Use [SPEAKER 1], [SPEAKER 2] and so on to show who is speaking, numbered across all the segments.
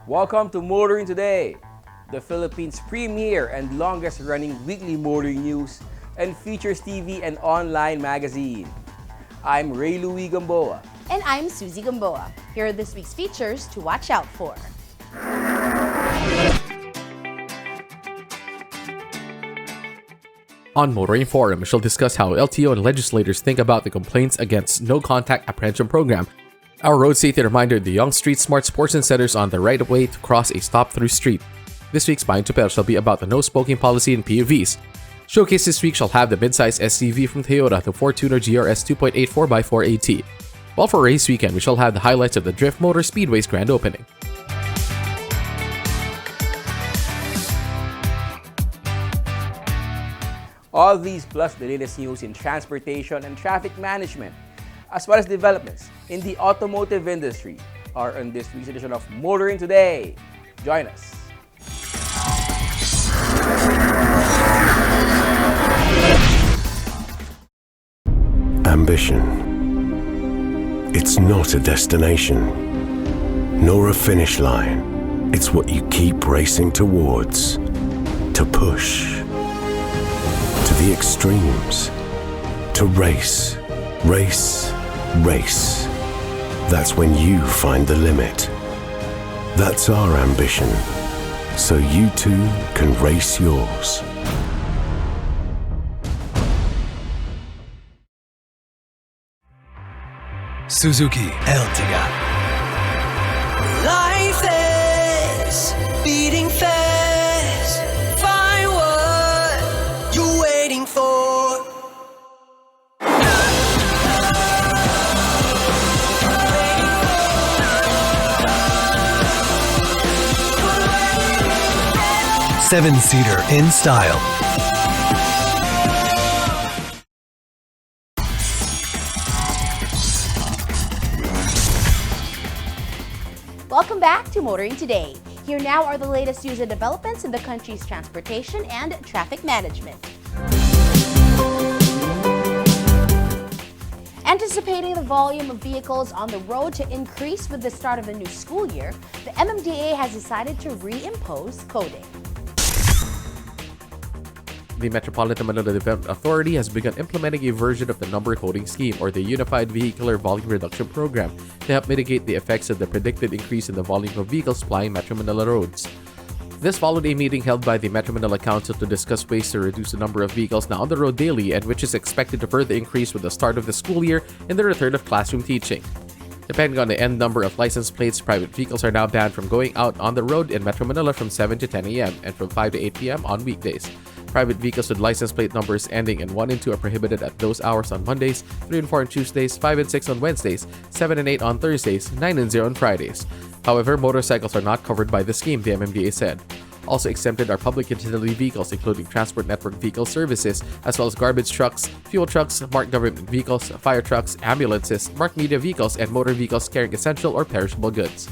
[SPEAKER 1] Welcome to Motoring Today, the Philippines' premier and longest-running weekly motoring news and features TV and online magazine. I'm Ray Louie Gamboa.
[SPEAKER 2] And I'm Susie Gamboa. Here are this week's features to watch out for.
[SPEAKER 3] On Motoring Forum, we shall discuss how LTO and legislators think about the complaints against no-contact apprehension program. Our road safety reminder, the Young Street Smart Sports and Centers on the right of way to cross a stop-through street. This week's Bayan to Pel shall be about the no-smoking policy in PUVs. Showcase this week shall have the mid-size SUV from Toyota, the Fortuner GRS 2.8 4x4 AT. While for race weekend, we shall have the highlights of the Drift Motor Speedway's grand opening.
[SPEAKER 1] All these plus the latest news in transportation and traffic management, as well as developments in the automotive industry, are on this week's edition of Motoring Today. Join us.
[SPEAKER 4] Ambition. It's not a destination, nor a finish line. It's what you keep racing towards, to push, to the extremes, to race, race, race. That's when you find the limit. That's our ambition, so you too can race yours.
[SPEAKER 5] Suzuki Ertiga.
[SPEAKER 6] Life is beating fast. Find what you're waiting for.
[SPEAKER 5] Seven-seater in style.
[SPEAKER 2] Welcome back to Motoring Today. Here now are the latest news and developments in the country's transportation and traffic management. Anticipating the volume of vehicles on the road to increase with the start of the new school year, the MMDA has decided to reimpose coding.
[SPEAKER 3] The Metropolitan Manila Development Authority has begun implementing a version of the number coding scheme, or the Unified Vehicular Volume Reduction Program, to help mitigate the effects of the predicted increase in the volume of vehicles plying Metro Manila roads. This followed a meeting held by the Metro Manila Council to discuss ways to reduce the number of vehicles now on the road daily, and which is expected to further increase with the start of the school year and the return of classroom teaching. Depending on the end number of license plates, private vehicles are now banned from going out on the road in Metro Manila from 7 to 10 a.m. and from 5 to 8 p.m. on weekdays. Private vehicles with license plate numbers ending in 1 and 2 are prohibited at those hours on Mondays, 3 and 4 on Tuesdays, 5 and 6 on Wednesdays, 7 and 8 on Thursdays, 9 and 0 on Fridays. However, motorcycles are not covered by the scheme, the MMDA said. Also exempted are public utility vehicles, including Transport Network Vehicle Services, as well as garbage trucks, fuel trucks, marked government vehicles, fire trucks, ambulances, marked media vehicles, and motor vehicles carrying essential or perishable goods.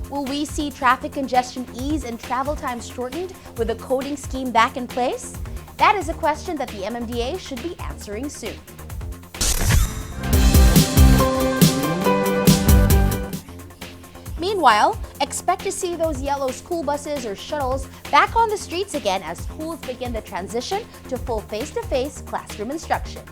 [SPEAKER 2] Will we see traffic congestion ease and travel times shortened with the coding scheme back in place? That is a question that the MMDA should be answering soon. Meanwhile, expect to see those yellow school buses or shuttles back on the streets again as schools begin the transition to full face-to-face classroom instruction.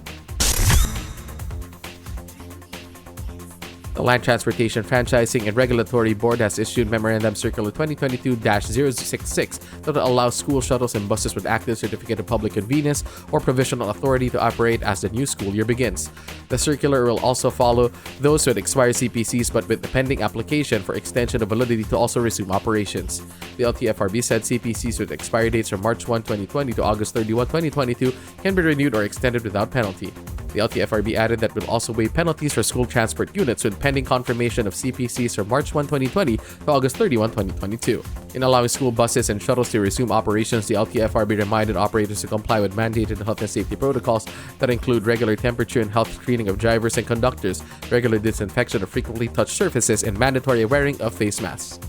[SPEAKER 3] The Land Transportation Franchising and Regulatory Board has issued Memorandum Circular 2022-066 that will allow school shuttles and buses with active certificate of public convenience or provisional authority to operate as the new school year begins. The circular will also follow those with expired CPCs but with the pending application for extension of validity to also resume operations. The LTFRB said CPCs with expiry dates from March 1, 2020 to August 31, 2022 can be renewed or extended without penalty. The LTFRB added that will also waive penalties for school transport units with pending confirmation of CPCs from March 1, 2020 to August 31, 2022. In allowing school buses and shuttles to resume operations, the LTFRB reminded operators to comply with mandated health and safety protocols that include regular temperature and health screening of drivers and conductors, regular disinfection of frequently touched surfaces, and mandatory wearing of face masks.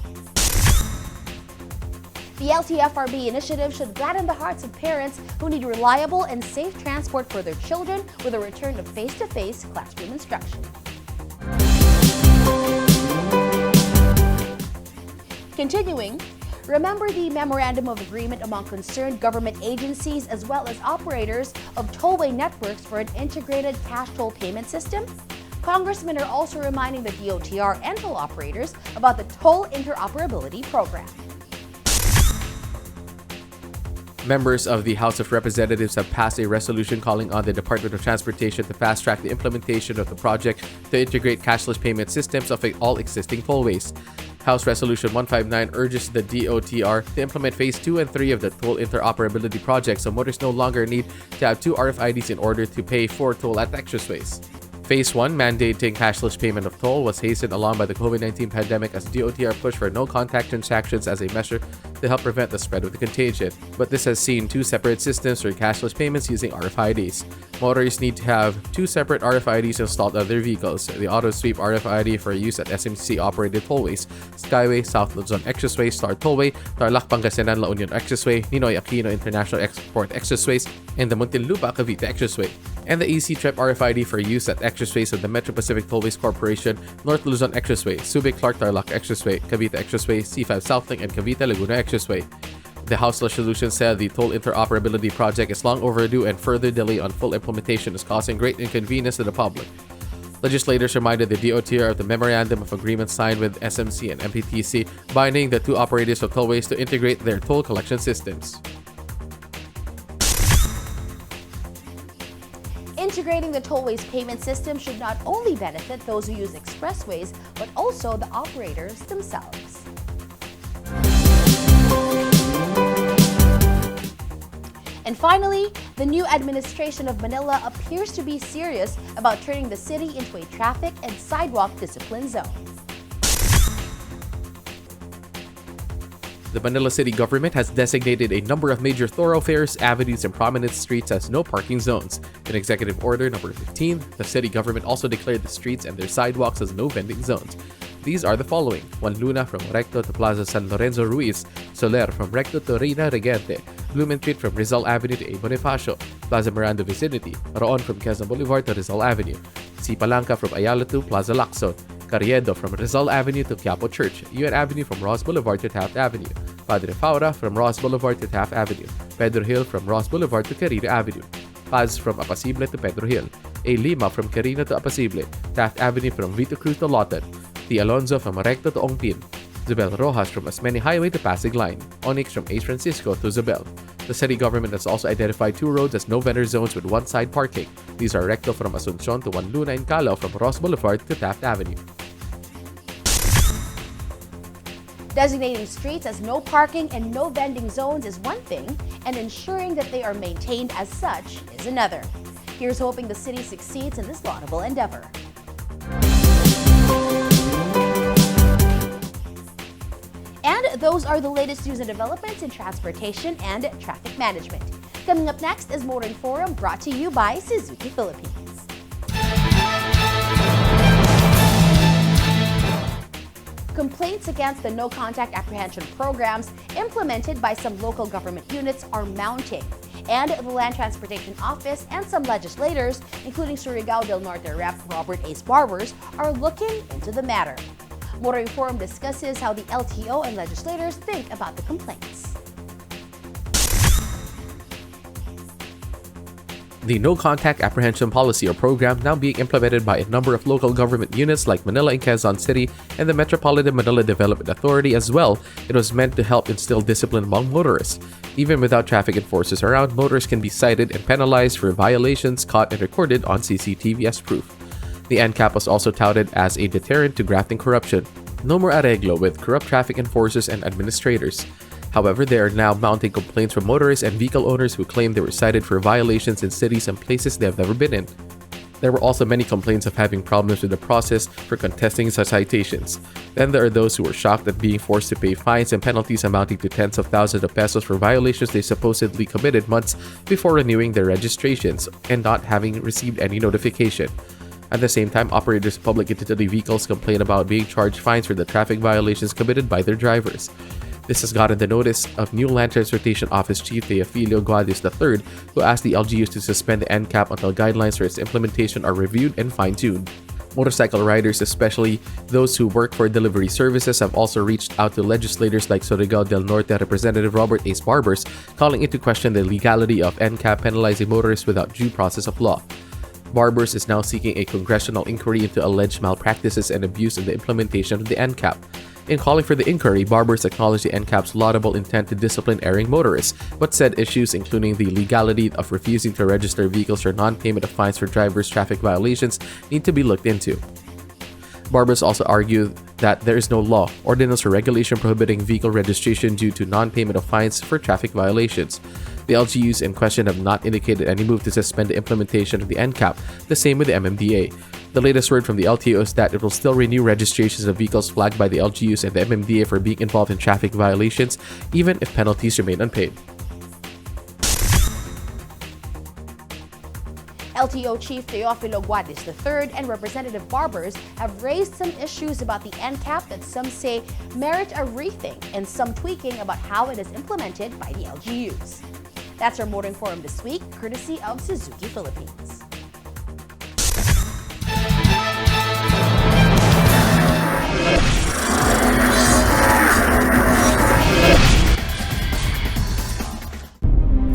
[SPEAKER 2] The LTFRB initiative should gladden the hearts of parents who need reliable and safe transport for their children with a return of face-to-face classroom instruction. Continuing, remember the Memorandum of Agreement among concerned government agencies as well as operators of tollway networks for an integrated cash toll payment system? Congressmen are also reminding the DOTR and toll operators about the Toll Interoperability Program.
[SPEAKER 3] Members of the House of Representatives have passed a resolution calling on the Department of Transportation to fast-track the implementation of the project to integrate cashless payment systems of all existing tollways. House Resolution 159 urges the DOTR to implement Phase 2 and 3 of the Toll Interoperability Project so motorists no longer need to have two RFIDs in order to pay for toll at expressways. Phase 1, mandating cashless payment of toll, was hastened along by the COVID-19 pandemic as DOTR pushed for no-contact transactions as a measure to help prevent the spread of the contagion. But this has seen two separate systems for cashless payments using RFIDs. Motorists need to have two separate RFIDs installed on their vehicles. The AutoSweep RFID for use at SMC-operated tollways, Skyway, South Luzon Expressway, Star Tollway, Tarlac Pangasinan La Union Expressway, Ninoy Aquino International Export Expressways, and the Muntinlupa Cavite Expressway. And the EC-Trip RFID for use at expressways of the Metro Pacific Tollways Corporation, North Luzon Expressway, Subic Clark Tarlac Expressway, Cavite Expressway, C5 Southlink, and Cavite Laguna Expressway. The House resolution said the Toll Interoperability Project is long overdue and further delay on full implementation is causing great inconvenience to the public. Legislators reminded the DOTR of the Memorandum of Agreement signed with SMC and MPTC, binding the two operators of tollways to integrate their toll collection systems.
[SPEAKER 2] Integrating the tollways payment system should not only benefit those who use expressways, but also the operators themselves. And finally, the new administration of Manila appears to be serious about turning the city into a traffic and sidewalk discipline zone.
[SPEAKER 3] The Manila City government has designated a number of major thoroughfares, avenues, and prominent streets as no parking zones. In Executive Order number 15, the city government also declared the streets and their sidewalks as no vending zones. These are the following: Juan Luna from Recto to Plaza San Lorenzo Ruiz, Soler from Recto to Reina Regente, Blumentritt from Rizal Avenue to A. Bonifacio, Plaza Miranda vicinity, Roon from Quezon Boulevard to Rizal Avenue, C. Palanca from Ayala to Plaza Lacson, Carriedo from Rizal Avenue to Quiapo Church, UN Avenue from Ross Boulevard to Taft Avenue, Padre Faura from Ross Boulevard to Taft Avenue, Pedro Hill from Ross Boulevard to Quirino Avenue, Paz from Apacible to Pedro Hill, A. Lima from Quirino to Apacible, Taft Avenue from Vito Cruz to Lawton, T. Alonzo from Recto to Ongpin, Zubel Rojas from Asmeni Highway to Pasig Line, Onyx from H. Francisco to Zubel. The city government has also identified two roads as no vendor zones with one-side parking. These are Recto from Asuncion to Juan Luna and Calao from Ross Boulevard to Taft Avenue.
[SPEAKER 2] Designating streets as no parking and no vending zones is one thing, and ensuring that they are maintained as such is another. Here's hoping the city succeeds in this laudable endeavor. And those are the latest news and developments in transportation and traffic management. Coming up next is Motoring Forum, brought to you by Suzuki Philippines. Complaints against the no-contact apprehension programs implemented by some local government units are mounting. And the Land Transportation Office and some legislators, including Surigao del Norte Rep. Robert A. Barbers, are looking into the matter. Motoring Forum discusses how the LTO and legislators think about the complaints.
[SPEAKER 3] The No Contact Apprehension Policy or program now being implemented by a number of local government units like Manila and Quezon City and the Metropolitan Manila Development Authority as well. It was meant to help instill discipline among motorists. Even without traffic enforcers around, motorists can be cited and penalized for violations caught and recorded on CCTV as proof. The NCAP was also touted as a deterrent to grafting corruption. No more arreglo with corrupt traffic enforcers and administrators. However, there are now mounting complaints from motorists and vehicle owners who claim they were cited for violations in cities and places they have never been in. There were also many complaints of having problems with the process for contesting such citations. Then there are those who were shocked at being forced to pay fines and penalties amounting to tens of thousands of pesos for violations they supposedly committed months before renewing their registrations and not having received any notification. At the same time, operators of public utility vehicles complain about being charged fines for the traffic violations committed by their drivers. This has gotten the notice of new Land Transportation Office Chief Teofilo Guadis III, who asked the LGUs to suspend the NCAP until guidelines for its implementation are reviewed and fine-tuned. Motorcycle riders, especially those who work for delivery services, have also reached out to legislators like Surigao del Norte Representative Robert Ace Barbers, calling into question the legality of NCAP penalizing motorists without due process of law. Barbers is now seeking a congressional inquiry into alleged malpractices and abuse in the implementation of the NCAP. In calling for the inquiry, Barbers acknowledged the NCAP's laudable intent to discipline erring motorists, but said issues including the legality of refusing to register vehicles for non-payment of fines for drivers' traffic violations need to be looked into. Barbers also argued that there is no law, ordinance, or regulation prohibiting vehicle registration due to non-payment of fines for traffic violations. The LGUs in question have not indicated any move to suspend the implementation of the NCAP, the same with the MMDA. The latest word from the LTO is that it will still renew registrations of vehicles flagged by the LGUs and the MMDA for being involved in traffic violations, even if penalties remain unpaid.
[SPEAKER 2] LTO Chief Teofilo Guadis III and Representative Barbers have raised some issues about the NCAP that some say merit a rethink and some tweaking about how it is implemented by the LGUs. That's our Motoring Forum this week, courtesy of Suzuki Philippines.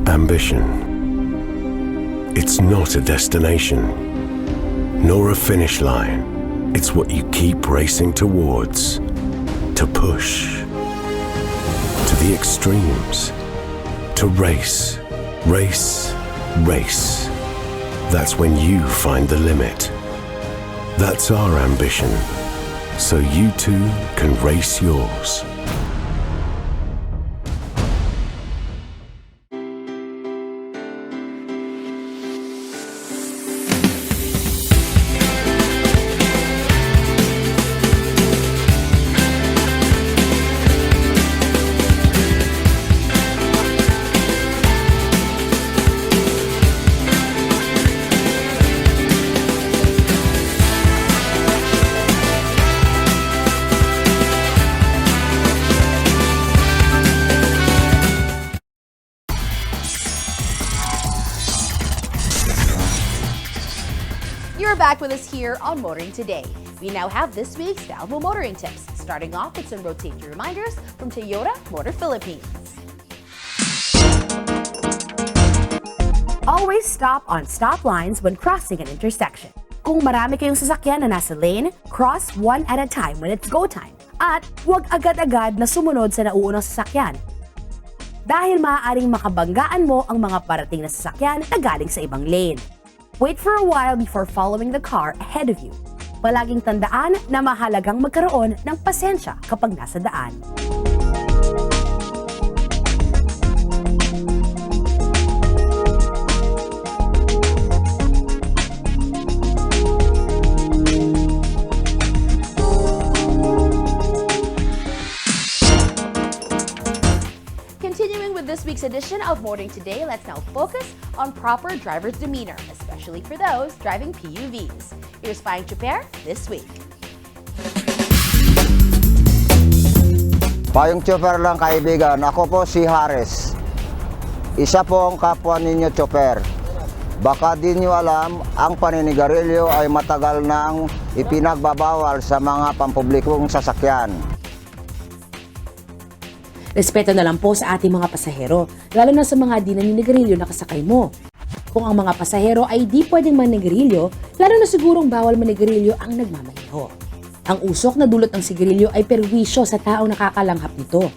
[SPEAKER 4] Ambition. It's not a destination, nor a finish line. It's what you keep racing towards. To push. To the extremes. To race. Race. Race. That's when you find the limit. That's our ambition. So you too can race yours.
[SPEAKER 2] You're back with us here on Motoring Today. We now have this week's valuable motoring tips, starting off with some road safety reminders from Toyota Motor Philippines. Always stop on stop lines when crossing an intersection. Kung marami kayong sasakyan na nasa lane, cross one at a time when it's go time. At huwag agad-agad na sumunod sa nauunang sasakyan. Dahil maaaring makabanggaan mo ang mga parating na sasakyan na galing sa ibang lane. Wait for a while before following the car ahead of you. Palaging tandaan na mahalagang magkaroon ng pasensya kapag nasa daan. Continuing with this week's edition of Motoring Today, let's now focus on proper driver's demeanor, especially for those driving PUVs. Here's Payong Chuper this week.
[SPEAKER 7] Payong Chuper lang kaibigan, ako po si Hares. Isa po ang kapwa ninyo Chuper. Baka di nyo alam, ang paninigarilyo ay matagal nang ipinagbabawal sa mga pampublikong sasakyan.
[SPEAKER 8] Respeto na lang po sa ating mga pasahero, lalo na sa mga di naninigarilyo na kasakay mo. Kung ang mga pasahero ay di pwedeng manigarilyo, lalo na sigurong bawal manigarilyo ang nagmamaneho. Ang usok na dulot ng sigarilyo ay perwisyo sa taong nakakalanghap nito.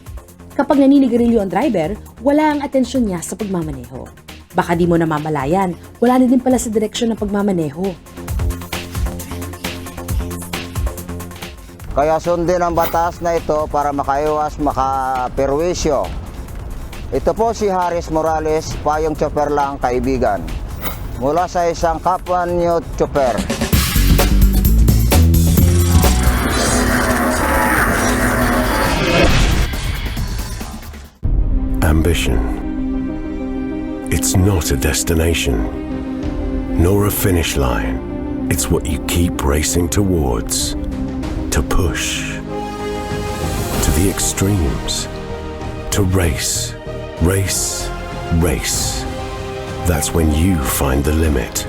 [SPEAKER 8] Kapag naninigarilyo ang driver, wala ang atensyon niya sa pagmamaneho. Baka di mo namamalayan, wala na din pala sa direksyon ng pagmamaneho.
[SPEAKER 7] Kaya sundin ang batas na ito para makaiwas makaperwisyo. Ito po si Haris Morales, payong chopper lang kaibigan. Mula sa isang kapwa niyo chopper.
[SPEAKER 4] Ambition. It's not a destination, nor a finish line. It's what you keep racing towards. To push. To the extremes. To race. Race. Race. That's when you find the limit.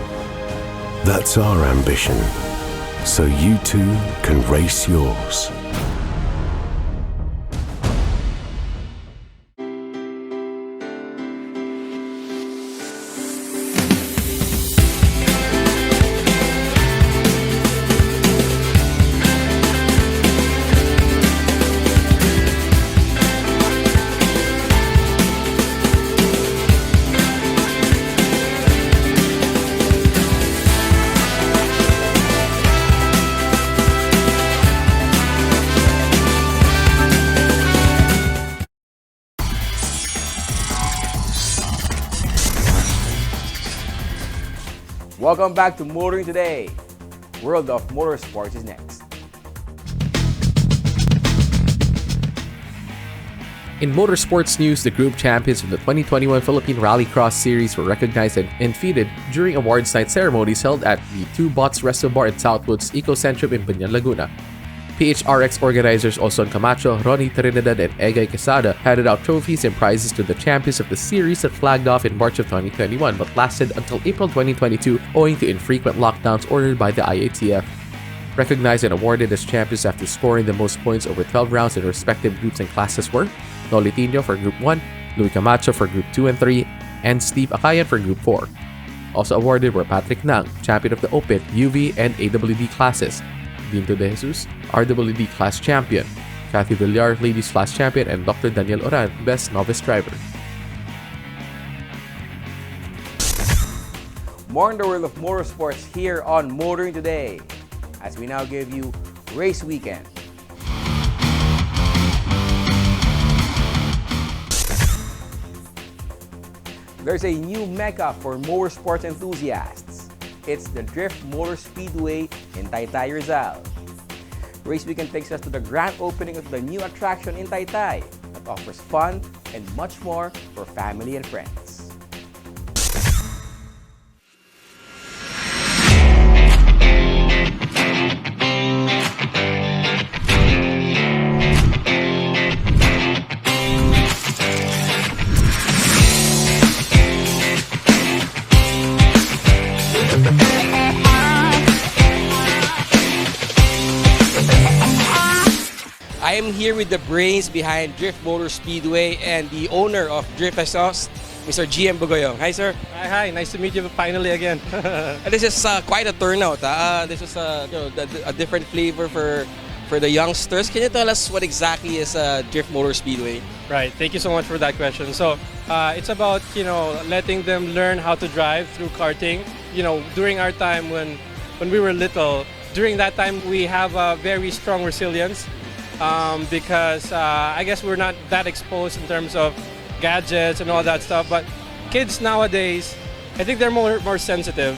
[SPEAKER 4] That's our ambition. So you too can race yours.
[SPEAKER 1] Welcome back to Motoring Today. World of Motorsports is next.
[SPEAKER 3] In motorsports news, the group champions of the 2021 Philippine Rallycross Series were recognized and feted during awards night ceremonies held at the Two Bots Resto Bar in Southwoods Ecocentrum in Banyan, Laguna. PHRX organizers Oson Camacho, Ronnie Trinidad, and Egay Quesada handed out trophies and prizes to the champions of the series that flagged off in March of 2021 but lasted until April 2022 owing to infrequent lockdowns ordered by the IATF. Recognized and awarded as champions after scoring the most points over 12 rounds in respective groups and classes were Noli Tino for Group 1, Louis Camacho for Group 2 and 3, and Steve Akayan for Group 4. Also awarded were Patrick Nang, champion of the Open, UV, and AWD classes, Dinto De Jesus, RWD class champion, Kathy Villar, ladies class champion, and Dr. Daniel Oran, best novice driver.
[SPEAKER 1] More in the world of motorsports here on Motoring Today, as we now give you Race Weekend. There's a new mecca for motorsports enthusiasts. It's the Drift Motor Speedway in Taytay, Rizal. Race Weekend takes us to the grand opening of the new attraction in Taytay that offers fun and much more for family and friends. I am here with the brains behind Drift Motor Speedway and the owner of Drift Exhaust, Mr. GM Bugoyong. Hi, sir.
[SPEAKER 9] Hi, nice to meet you finally again.
[SPEAKER 1] This is quite a turnout. This is a different flavor for the youngsters. Can you tell us what exactly is Drift Motor Speedway?
[SPEAKER 9] Right, thank you so much for that question. So it's about letting them learn how to drive through karting. During our time when we were little, during that time we have a very strong resilience. Because I guess we're not that exposed in terms of gadgets and all that stuff. But kids nowadays, I think they're more sensitive.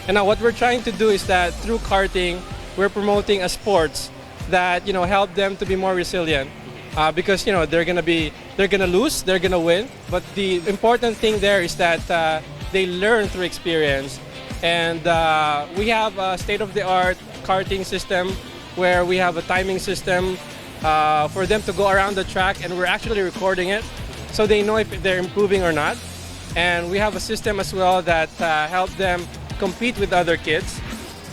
[SPEAKER 9] And now what we're trying to do is that through karting, we're promoting a sports that help them to be more resilient. Because they're gonna lose, they're gonna win. But the important thing there is that they learn through experience. And we have a state-of-the-art karting system where we have a timing system for them to go around the track, and we're actually recording it so they know if they're improving or not. And we have a system as well that help them compete with other kids.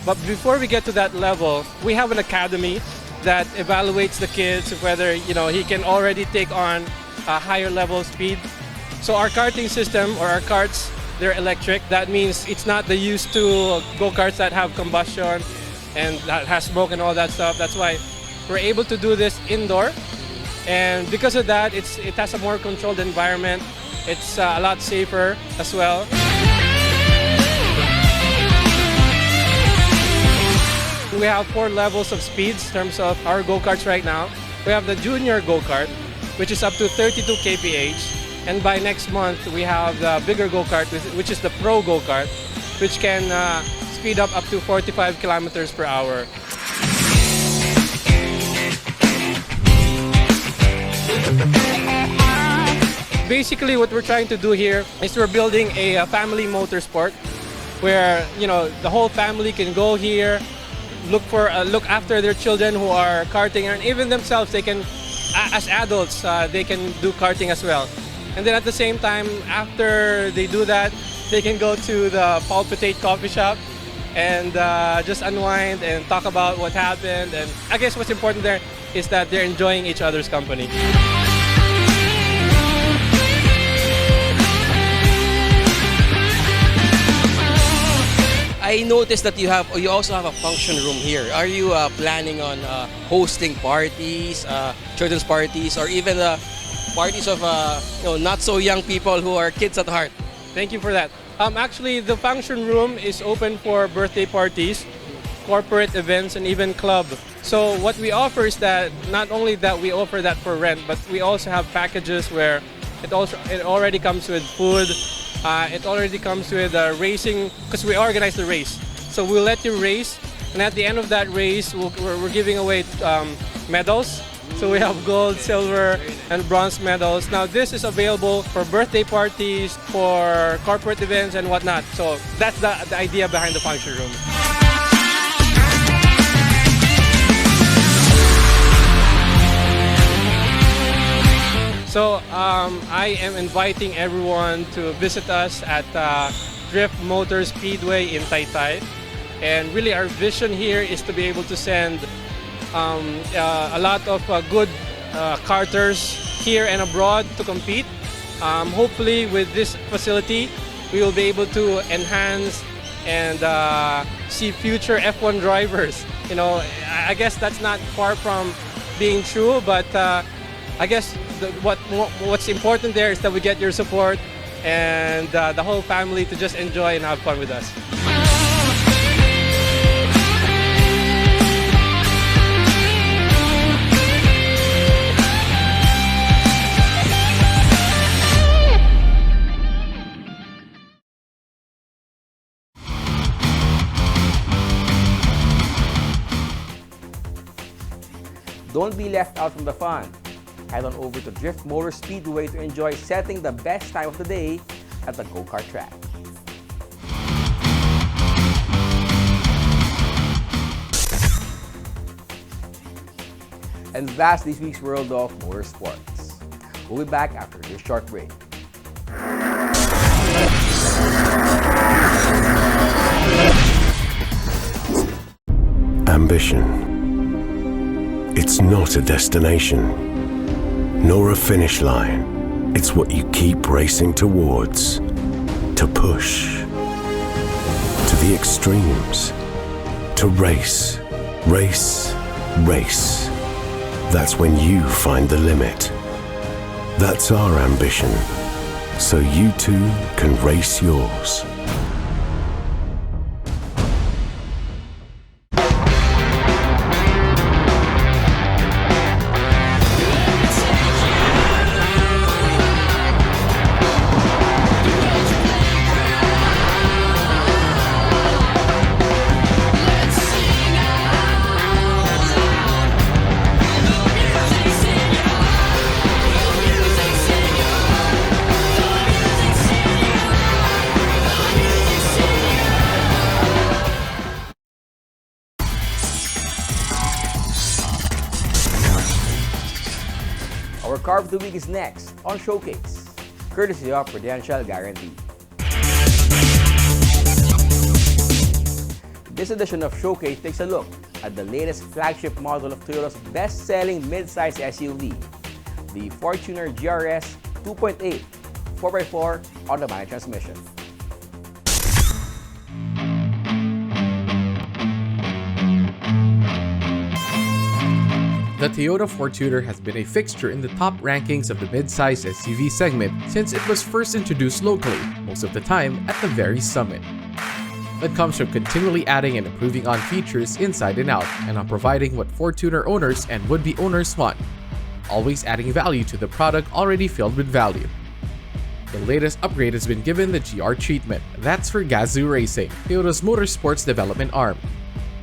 [SPEAKER 9] But before we get to that level, we have an academy that evaluates the kids whether he can already take on a higher level speed. So our karting system, or our karts, they're electric. That means it's not the used to go-karts that have combustion and that has smoke and all that stuff. That's why we're able to do this indoor. And because of that, it has a more controlled environment. It's a lot safer as well. We have 4 levels of speeds in terms of our go-karts right now. We have the junior go-kart, which is up to 32 kph. And by next month, we have the bigger go-kart, which is the pro go-kart, which can speed up to 45 kilometers per hour. Basically, what we're trying to do here is we're building a family motorsport where, you know, the whole family can go here, look after their children who are karting, and even themselves, they can, as adults, they can do karting as well. And then at the same time, after they do that, they can go to the Palpitate coffee shop and just unwind and talk about what happened. And I guess what's important there is that they're enjoying each other's company.
[SPEAKER 1] I noticed that you also have a function room here. Are you planning on hosting parties, children's parties, or even parties of not so young people who are kids at heart?
[SPEAKER 9] Thank you for that. Actually, the function room is open for birthday parties, corporate events, and even club. So what we offer is that not only that we offer that for rent, but we also have packages where it already comes with food. It already comes with racing, because we organize the race. So we'll let you race, and at the end of that race, we're giving away medals. So we have gold, silver, and bronze medals. Now this is available for birthday parties, for corporate events, and whatnot. So that's the idea behind the function room. So I am inviting everyone to visit us at Drift Motor Speedway in Taytay. And really our vision here is to be able to send a lot of good karters here and abroad to compete. Hopefully with this facility, we will be able to enhance and see future F1 drivers. You know, I guess that's not far from being true, but I guess what's important there is that we get your support and the whole family to just enjoy and have fun with us.
[SPEAKER 1] Don't be left out from the fun. Head on over to Drift Motor Speedway to enjoy setting the best time of the day at the go-kart track. And that's this week's World of Motorsports. We'll be back after this short break.
[SPEAKER 4] Ambition. It's not a destination, nor a finish line. It's what you keep racing towards. To push. To the extremes. To race. Race. Race. That's when you find the limit. That's our ambition. So you too can race yours.
[SPEAKER 1] Our car of the week is next on Showcase, courtesy of Prudential Guarantee. This edition of Showcase takes a look at the latest flagship model of Toyota's best-selling mid-size SUV, the Fortuner GRS 2.8 4x4 automatic transmission.
[SPEAKER 3] The Toyota Fortuner has been a fixture in the top rankings of the mid-size SUV segment since it was first introduced locally, most of the time at the very summit. That comes from continually adding and improving on features inside and out, and on providing what Fortuner owners and would-be owners want, always adding value to the product already filled with value. The latest upgrade has been given the GR treatment. That's for Gazoo Racing, Toyota's motorsports development arm.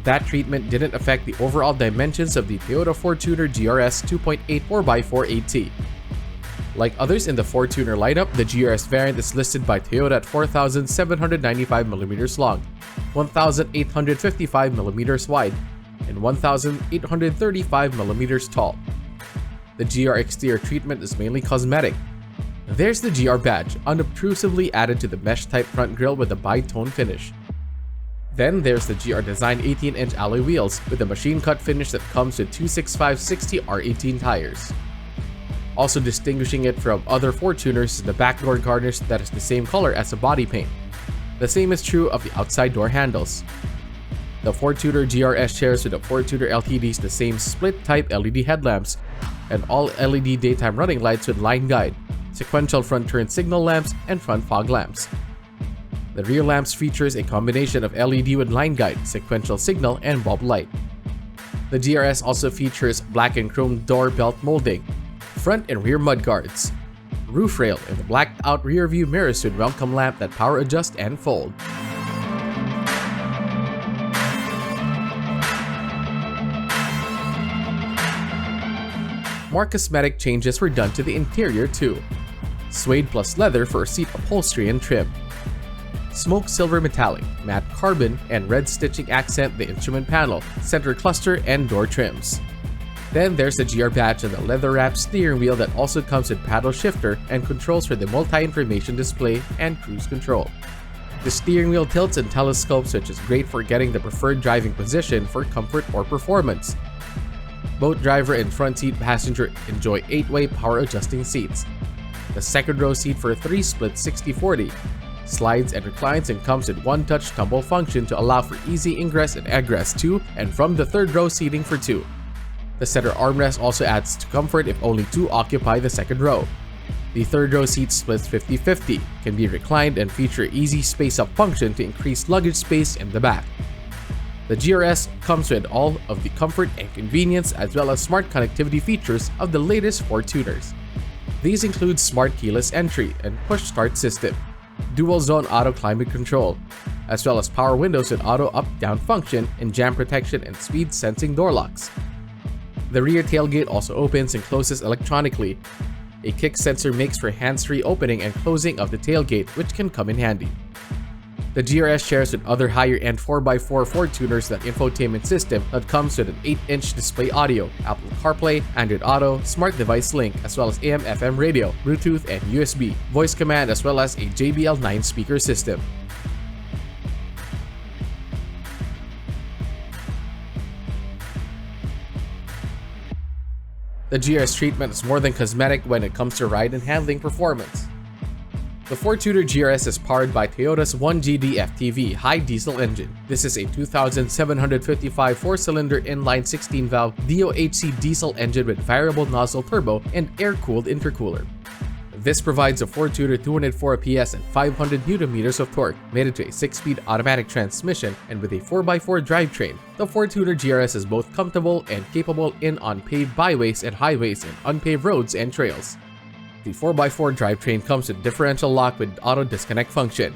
[SPEAKER 3] That treatment didn't affect the overall dimensions of the Toyota Fortuner GRS 2.8 4x4 AT. Like others in the Fortuner lineup, the GRS variant is listed by Toyota at 4,795mm long, 1,855mm wide, and 1,835mm tall. The GR exterior treatment is mainly cosmetic. There's the GR badge, unobtrusively added to the mesh-type front grille with a bi-tone finish. Then there's the GR Design 18-inch alloy wheels with a machine-cut finish that comes with 265/60 R18 tires. Also distinguishing it from other Fortuners is the back door garnish that is the same color as the body paint. The same is true of the outside door handles. The Fortuner GRS shares with the Fortuner LTDs the same split-type LED headlamps and all LED daytime running lights with line guide, sequential front turn signal lamps, and front fog lamps. The rear lamps features a combination of LED with line guide, sequential signal, and bulb light. The GRS also features black and chrome door belt molding, front and rear mudguards, roof rail, and the blacked out rear view mirrors with welcome lamp that power adjust and fold. More cosmetic changes were done to the interior too. Suede plus leather for seat upholstery and trim. Smoke silver metallic, matte carbon, and red stitching accent the instrument panel, center cluster, and door trims. Then there's the GR badge and the leather-wrapped steering wheel that also comes with paddle shifter and controls for the multi-information display and cruise control. The steering wheel tilts and telescopes, which is great for getting the preferred driving position for comfort or performance. Both driver and front seat passenger enjoy 8-way power adjusting seats. The second row seat for 3 split 60/40, slides and reclines and comes with one-touch tumble function to allow for easy ingress and egress to and from the third row seating for 2. The center armrest also adds to comfort if only 2 occupy the second row. The third row seat splits 50/50, can be reclined and feature easy space-up function to increase luggage space in the back. The GRS comes with all of the comfort and convenience as well as smart connectivity features of the latest Fortuners. These include smart keyless entry and push start system, dual zone auto climate control, as well as power windows and auto up-down function and jam protection and speed sensing door locks. The rear tailgate also opens and closes electronically. A kick sensor makes for hands-free opening and closing of the tailgate, which can come in handy. The GRS shares with other higher-end 4x4 Fortuners that infotainment system that comes with an 8-inch display audio, Apple CarPlay, Android Auto, Smart Device Link, as well as AM/FM radio, Bluetooth, and USB, voice command, as well as a JBL 9 speaker system. The GRS treatment is more than cosmetic when it comes to ride and handling performance. The Fortuner GRS is powered by Toyota's 1GD FTV high diesel engine. This is a 2,755 4-cylinder inline 16-valve DOHC diesel engine with variable nozzle turbo and air-cooled intercooler. This provides a Fortuner 204 PS and 500 Nm of torque, mated to a 6-speed automatic transmission, and with a 4x4 drivetrain. The Fortuner GRS is both comfortable and capable on paved byways and highways and unpaved roads and trails. The 4x4 drivetrain comes with differential lock with auto disconnect function.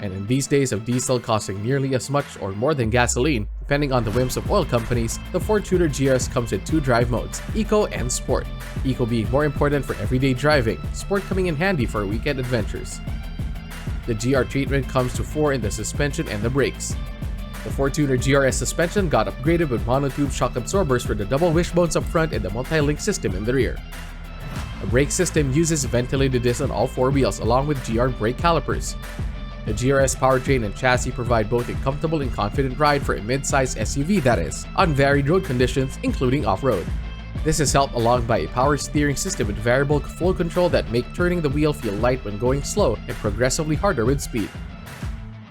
[SPEAKER 3] And in these days of diesel costing nearly as much or more than gasoline, depending on the whims of oil companies, the Fortuner GRS comes with 2 drive modes, Eco and Sport. Eco being more important for everyday driving, Sport coming in handy for weekend adventures. The GR treatment comes to 4 in the suspension and the brakes. The Fortuner GRS suspension got upgraded with monotube shock absorbers for the double wishbones up front and the multi-link system in the rear. The brake system uses ventilated discs on all 4 wheels along with GR brake calipers. The GRS powertrain and chassis provide both a comfortable and confident ride for a mid-size SUV that is, on varied road conditions including off-road. This is helped along by a power steering system with variable flow control that make turning the wheel feel light when going slow and progressively harder with speed.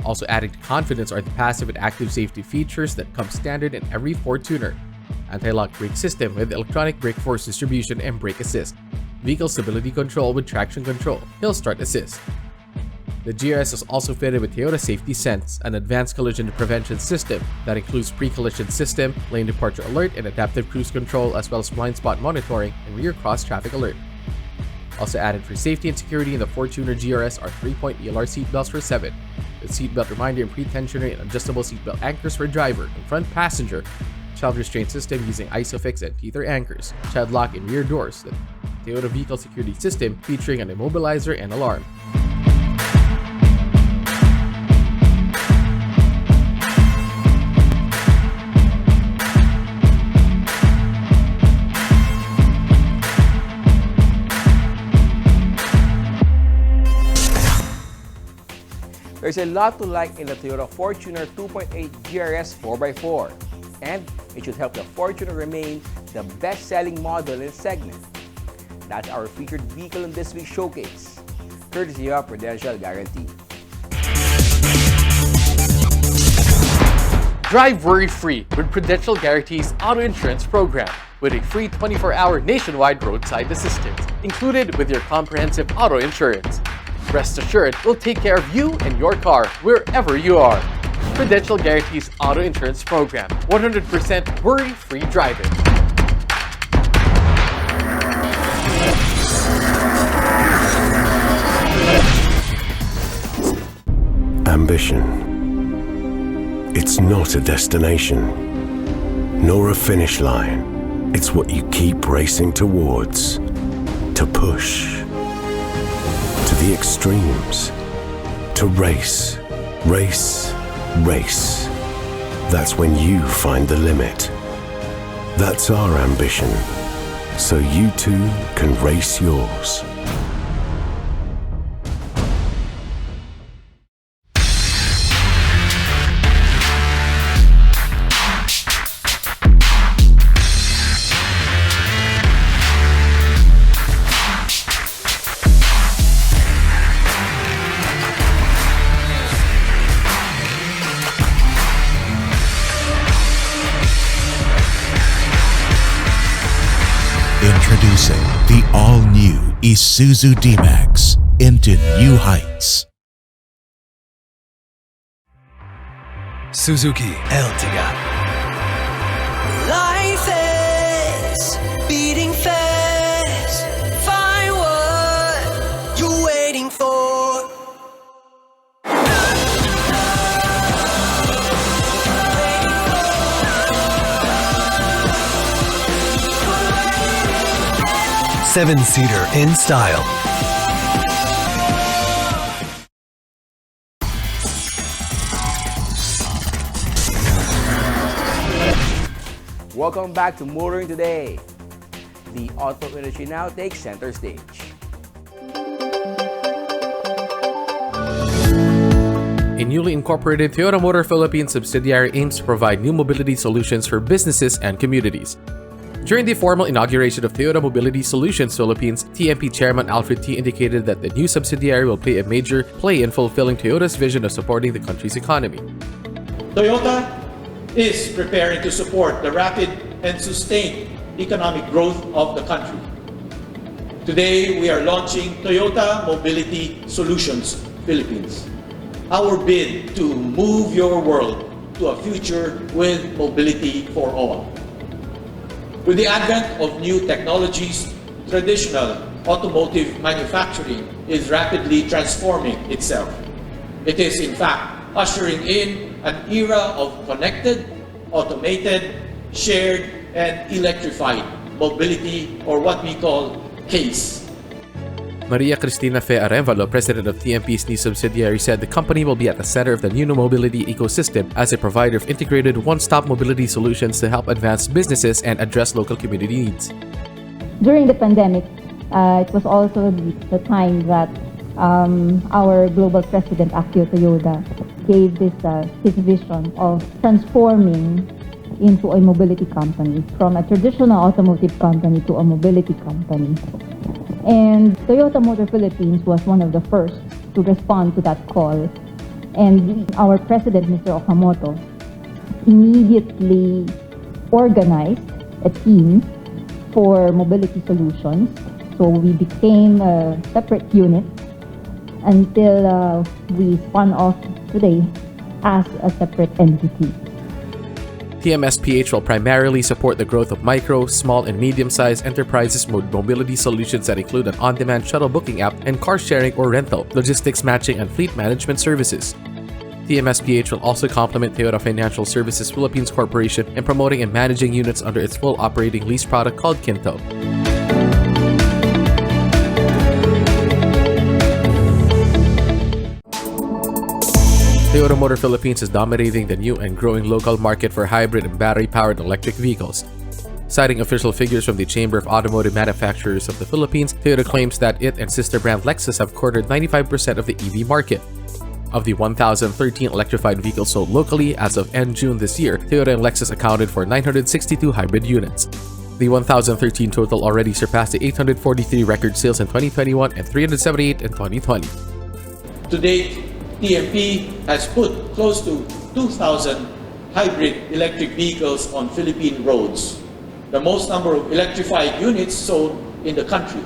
[SPEAKER 3] Also adding to confidence are the passive and active safety features that come standard in every Fortuner. anti-lock brake system with electronic brake force distribution and brake assist, vehicle stability control with traction control, hill start assist. The GRS is also fitted with Toyota Safety Sense, an advanced collision prevention system that includes pre-collision system, lane departure alert, and adaptive cruise control, as well as blind spot monitoring and rear cross traffic alert. Also added for safety and security in the Fortuner GRS are 3-point ELR seatbelts for 7, with seatbelt reminder and pre-tensioner and adjustable seatbelt anchors for driver and front passenger, child restraint system using ISOFIX and tether anchors, child lock in rear doors, the Toyota vehicle security system featuring an immobilizer and alarm.
[SPEAKER 1] There's a lot to like in the Toyota Fortuner 2.8 GRS 4x4, and it should help the Fortuner remain the best-selling model in its segment. That's our featured vehicle in this week's showcase, courtesy of Prudential Guarantee.
[SPEAKER 10] Drive worry-free with Prudential Guarantee's auto insurance program with a free 24-hour nationwide roadside assistance included with your comprehensive auto insurance. Rest assured, we'll take care of you and your car wherever you are. Prudential Guarantee's auto insurance program, 100% worry-free driving.
[SPEAKER 4] Ambition. It's not a destination, nor a finish line. It's what you keep racing towards, to push, to the extremes, to race, race, race. That's when you find the limit. That's our ambition, so you too can race yours.
[SPEAKER 11] Introducing the all-new Isuzu D-Max into new heights.
[SPEAKER 5] Suzuki Ertiga.
[SPEAKER 6] Life is beating fast. Find what you're waiting for.
[SPEAKER 5] Seven-seater in style.
[SPEAKER 1] Welcome back to Motoring Today. The auto industry now takes center stage.
[SPEAKER 3] A newly incorporated Toyota Motor Philippines subsidiary aims to provide new mobility solutions for businesses and communities. During the formal inauguration of Toyota Mobility Solutions Philippines, TMP Chairman Alfred T indicated that the new subsidiary will play a major play in fulfilling Toyota's vision of supporting the country's economy.
[SPEAKER 12] Toyota is preparing to support the rapid and sustained economic growth of the country. Today, we are launching Toyota Mobility Solutions Philippines, our bid to move your world to a future with mobility for all. With the advent of new technologies, traditional automotive manufacturing is rapidly transforming itself. It is, in fact, ushering in an era of connected, automated, shared, and electrified mobility, or what we call CASE.
[SPEAKER 3] Maria Cristina Fe Arevalo, president of TMP's new subsidiary, said the company will be at the center of the new mobility ecosystem as a provider of integrated one-stop mobility solutions to help advance businesses and address local community needs.
[SPEAKER 13] During the pandemic, it was also the time that our global president, Akio Toyoda, gave his vision of transforming into a mobility company, from a traditional automotive company to a mobility company. And Toyota Motor Philippines was one of the first to respond to that call. And our president, Mr. Okamoto, immediately organized a team for mobility solutions. So we became a separate unit until we spun off today as a separate entity.
[SPEAKER 3] TMSPH will primarily support the growth of micro, small, and medium-sized enterprises with mobility solutions that include an on-demand shuttle booking app and car sharing or rental, logistics matching, and fleet management services. TMSPH will also complement Toyota Financial Services Philippines Corporation in promoting and managing units under its full operating lease product called Kinto. Toyota Motor Philippines is dominating the new and growing local market for hybrid and battery-powered electric vehicles. Citing official figures from the Chamber of Automotive Manufacturers of the Philippines, Toyota claims that it and sister brand Lexus have cornered 95% of the EV market. Of the 1,013 electrified vehicles sold locally as of end June this year, Toyota and Lexus accounted for 962 hybrid units. The 1,013 total already surpassed the 843 record sales in 2021 and 378 in 2020.
[SPEAKER 12] To date, TMP has put close to 2,000 hybrid electric vehicles on Philippine roads, the most number of electrified units sold in the country.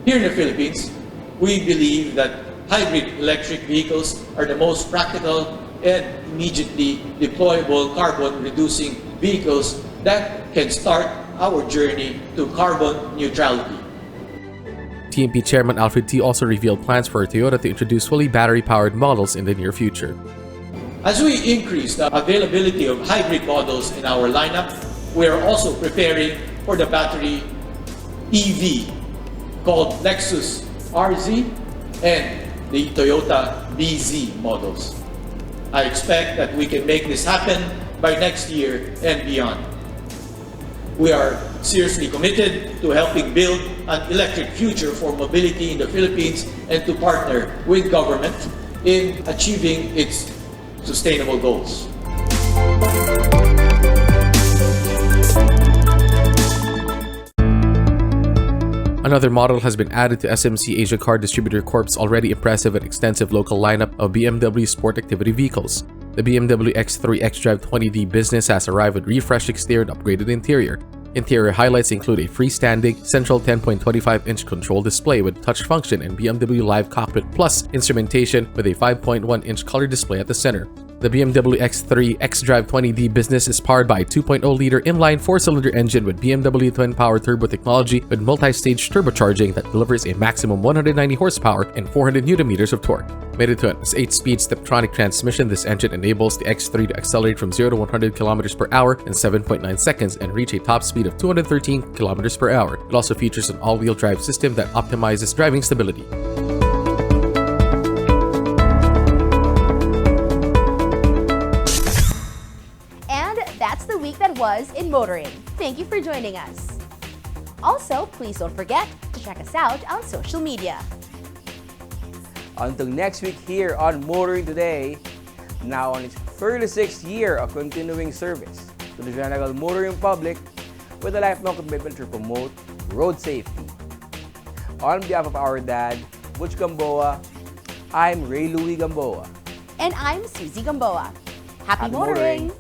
[SPEAKER 12] Here in the Philippines, we believe that hybrid electric vehicles are the most practical and immediately deployable carbon-reducing vehicles that can start our journey to carbon neutrality.
[SPEAKER 3] TMP Chairman Alfred T. also revealed plans for Toyota to introduce fully battery-powered models in the near future.
[SPEAKER 12] As we increase the availability of hybrid models in our lineup, we are also preparing for the battery EV called Lexus RZ and the Toyota BZ models. I expect that we can make this happen by next year and beyond. We are seriously committed to helping build an electric future for mobility in the Philippines and to partner with government in achieving its sustainable goals.
[SPEAKER 3] Another model has been added to SMC Asia Car Distributor Corp's already impressive and extensive local lineup of BMW sport activity vehicles. The BMW X3 xDrive 20D business has arrived with refreshed exterior and upgraded interior. Interior highlights include a freestanding central 10.25-inch control display with touch function and BMW Live Cockpit Plus instrumentation with a 5.1-inch color display at the center. The BMW X3 xDrive 20D business is powered by a 2.0-liter inline 4-cylinder engine with BMW twin-power turbo technology with multi-stage turbocharging that delivers a maximum 190 horsepower and 400 Nm of torque. Mated to an 8-speed Steptronic transmission, this engine enables the X3 to accelerate from 0 to 100 km per hour in 7.9 seconds and reach a top speed of 213 km per hour. It also features an all-wheel drive system that optimizes driving stability.
[SPEAKER 2] That's the week that was in motoring. Thank you for joining us. Also, please don't forget to check us out on social media.
[SPEAKER 1] Until next week here on Motoring Today, now on its 36th year of continuing service to the general motoring public with a lifelong commitment to promote road safety. On behalf of our dad, Butch Gamboa, I'm Ray Louie Gamboa.
[SPEAKER 2] And I'm Susie Gamboa. Happy motoring!